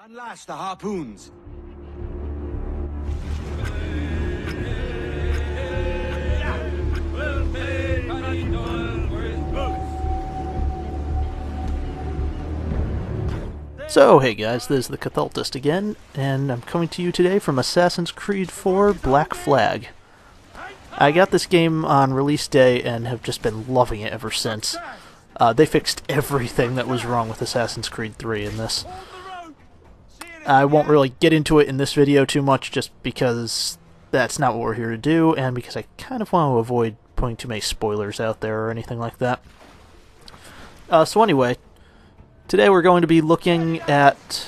Unlash the harpoons. So, hey guys, this is the Cathaltist again, and I'm coming to you today from Assassin's Creed 4 Black Flag. I got this game on release day and have just been loving it ever since. They fixed everything that was wrong with Assassin's Creed 3 in this. I won't really get into it in this video too much just because that's not what we're here to do, and because I kind of want to avoid putting too many spoilers out there or anything like that. So anyway, today we're going to be looking at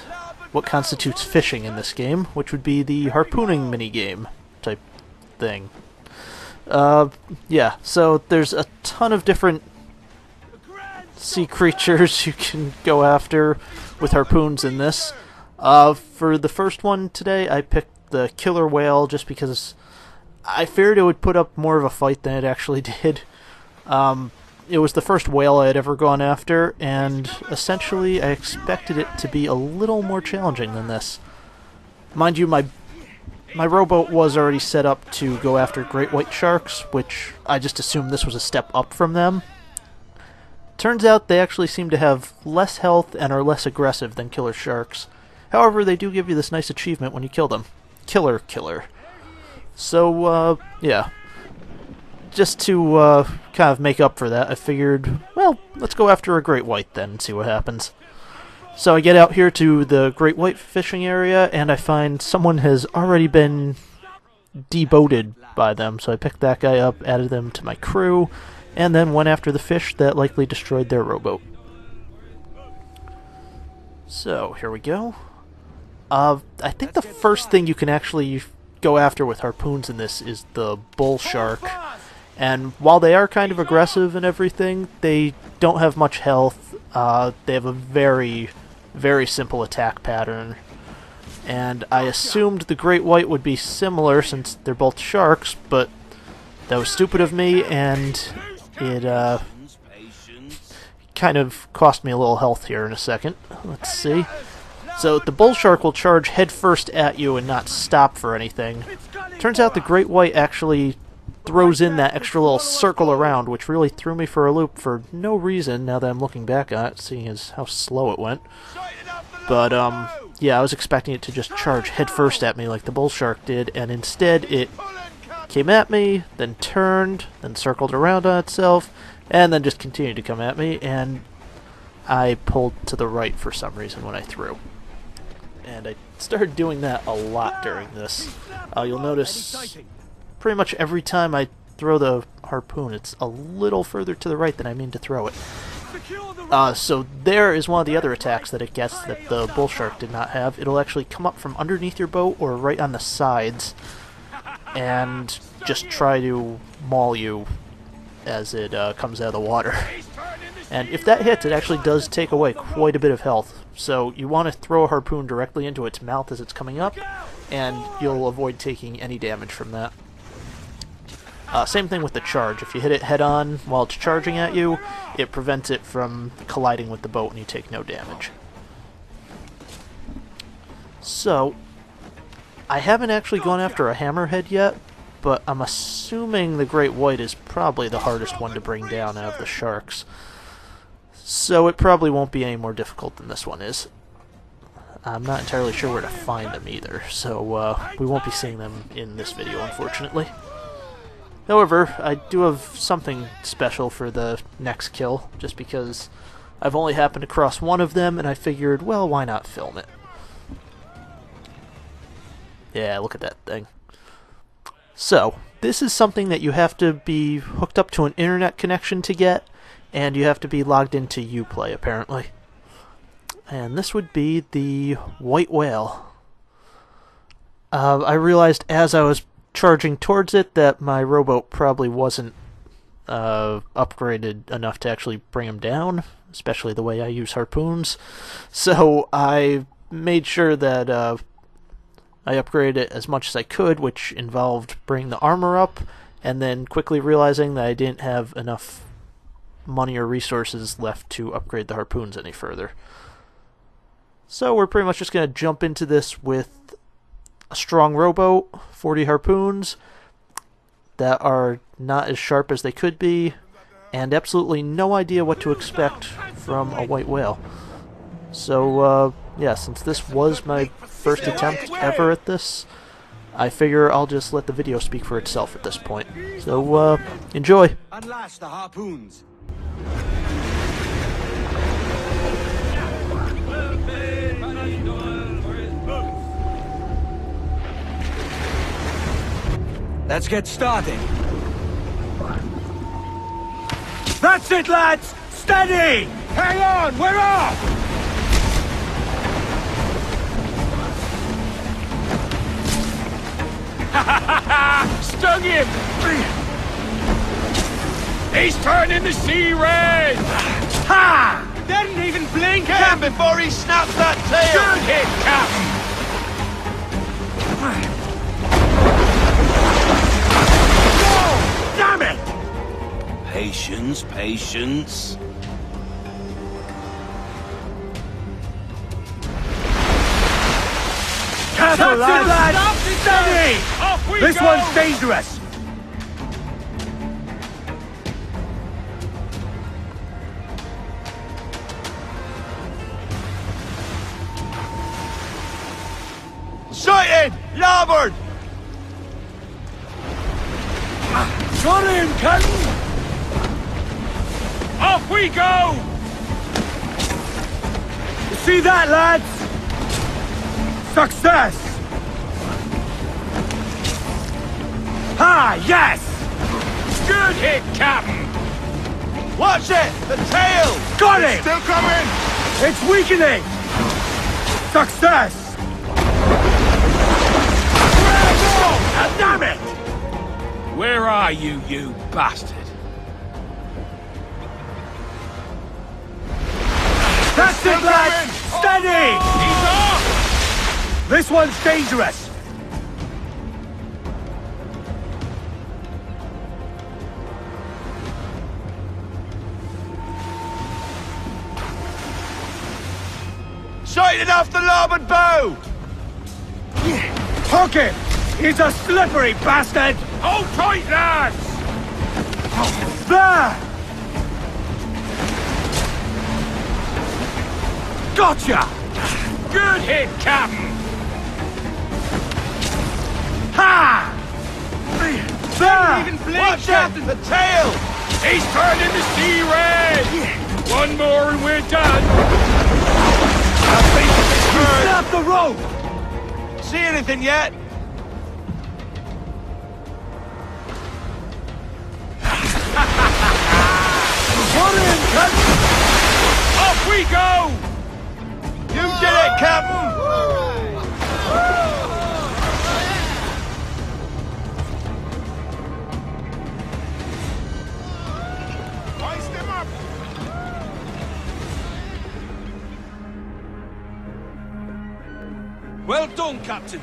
what constitutes fishing in this game, which would be the harpooning minigame type thing. Yeah, so there's a ton of different sea creatures you can go after with harpoons in this. For the first one today, I picked the killer whale just because I feared it would put up more of a fight than it actually did. It was the first whale I had ever gone after, and essentially I expected it to be a little more challenging than this. Mind you, my rowboat was already set up to go after great white sharks, which I just assumed this was a step up from them. Turns out they actually seem to have less health and are less aggressive than killer sharks. However, they do give you this nice achievement when you kill them. Killer. So, yeah. Just to kind of make up for that, I figured, well, let's go after a great white then and see what happens. So I get out here to the great white fishing area, and I find someone has already been deboated by them. So I picked that guy up, added them to my crew, and then went after the fish that likely destroyed their rowboat. So, here we go. I think the first thing you can actually go after with harpoons in this is the bull shark. And while they are kind of aggressive and everything, they don't have much health. They have a very, very simple attack pattern. And I assumed the great white would be similar since they're both sharks, but that was stupid of me, and it kind of cost me a little health here in a second. Let's see. So the bull shark will charge headfirst at you and not stop for anything. Turns out the great white actually throws in that extra little circle around, which really threw me for a loop for no reason now that I'm looking back on it, seeing as how slow it went. But, yeah, I was expecting it to just charge headfirst at me like the bull shark did, and instead it came at me, then turned, then circled around on itself, and then just continued to come at me, and I pulled to the right for some reason when I threw. And I started doing that a lot during this. You'll notice pretty much every time I throw the harpoon, it's a little further to the right than I mean to throw it. So there is one of the other attacks that it gets that the bull shark did not have. It'll actually come up from underneath your boat or right on the sides and just try to maul you as it comes out of the water. And if that hits, it actually does take away quite a bit of health. So you want to throw a harpoon directly into its mouth as it's coming up, and you'll avoid taking any damage from that. Same thing with the charge. If you hit it head-on while it's charging at you, it prevents it from colliding with the boat and you take no damage. So, I haven't actually gone after a hammerhead yet, but I'm assuming the great white is probably the hardest one to bring down out of the sharks. So it probably won't be any more difficult than this one is. I'm not entirely sure where to find them either, so we won't be seeing them in this video, unfortunately. However, I do have something special for the next kill, just because I've only happened across one of them, and I figured, well, why not film it? Yeah, look at that thing. So, this is something that you have to be hooked up to an internet connection to get, and you have to be logged into Uplay, apparently. And this would be the white whale. I realized as I was charging towards it that my rowboat probably wasn't upgraded enough to actually bring him down, especially the way I use harpoons. So I made sure that I upgraded it as much as I could, which involved bringing the armor up, and then quickly realizing that I didn't have enough money or resources left to upgrade the harpoons any further. So we're pretty much just going to jump into this with a strong rowboat, 40 harpoons that are not as sharp as they could be, and absolutely no idea what to expect from a white whale. So, yeah, since this was my first attempt ever at this, I figure I'll just let the video speak for itself at this point. So, enjoy! Unlash the harpoons. Let's get started. That's it, lads! Steady! Hang on, we're off! Stung him! He's turning the sea red! Ha! Didn't even blink Get him before he snaps that tail! Good hit, Captain! No! Damn it! Patience, patience. Careful, lads! Steady! Off we This go! one's dangerous! Sighted! Larboard! Got him, Captain! Off we go! You see that, lads? Success! Ha! Yes! Good hit, Captain! Watch it! The tail! Got him! Still coming! It's weakening! Success! Bravo! Damn it! Where are you, you bastard? That's it, lads! Steady! He's off! This one's dangerous! Sighted off the larboard bow! Hook him! He's a slippery bastard! Hold tight, lads! There! Gotcha! Good hit, Captain! Ha! There! Even blink, watch it! The tail! He's turning the sea red! One more and we're done! Snap the rope! See anything yet? Put in, Captain! Off we go! You did it, Captain! Hoist him up! Well done, Captain.